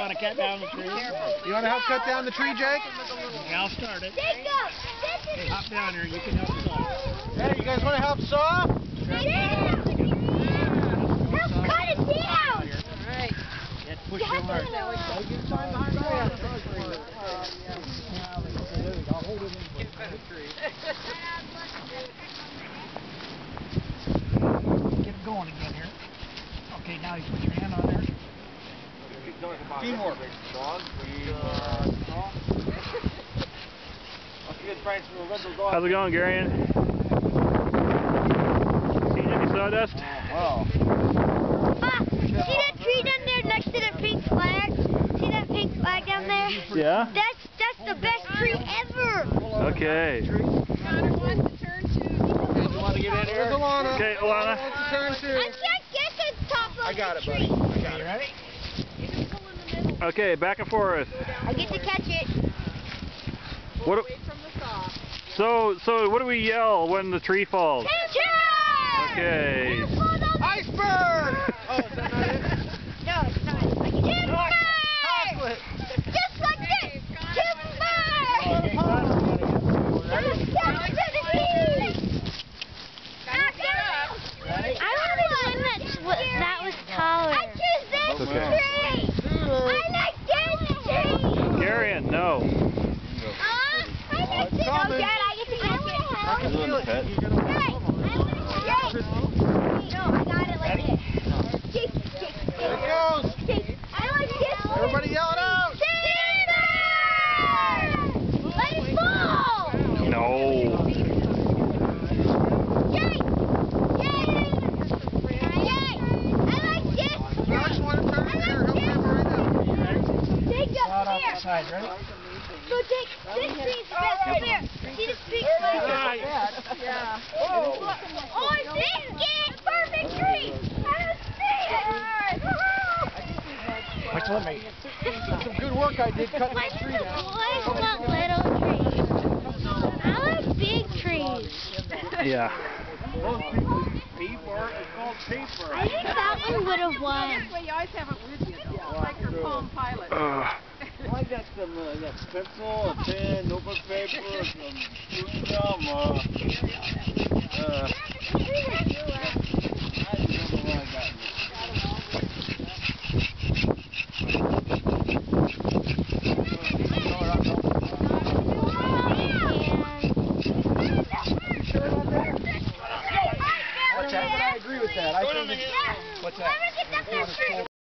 want to cut down the tree? You want to help cut down the tree, Jake? Yeah, I'll start it. Hey, hop down here. You can help saw. Hey, you guys want to help saw? Yeah. Help cut it down. Alright. You have to push so hard. I'll hold it in. Get it going again here. Okay, now you put your hand on there. Teamwork. How's it going, Garion? Seen any sawdust? Wow. See that tree down there next to the pink flag? See that pink flag down there? Yeah? That's the best tree ever. Okay. Connor wants to turn to. You want to get in here? Alana. Okay, Alana. Turn I to. can't get to the top of I got the it, tree. buddy. I got it. Ready? You just pull in the middle. Okay, back and forth. I get to catch it. What? Away from the saw. So what do we yell when the tree falls? Timber! Okay. Iceberg! Oh, is that not it? No, it's not. Timber! Chocolate! Just like this. Timber! Okay, Connor, I want the one that was taller. I choose this Okay. tree. I like this tree. Garion, no. I like this. Oh, Dad, I get to catch it. I can feel it. Hey, no, I got it like this. There it goes. I like this. Everybody yell it out. Timber! Let it fall. No. Yay! Yay! Yay! I like this. Josh, want to turn here? Help him right now. Take Not up off here. the side, ready? So take this tree's best. Come here. See this tree? Yeah. Oh, this is perfect tree. I don't see it. Which one, mate? Some good work I did cutting that tree down. Boys want little trees. I like big trees. Yeah. I think that one would have won. That's why you always have it with you, though. Like your Palm Pilot. Ugh. I got some pencil, a pen, notebook paper, some chewing gum, I don't know what I got.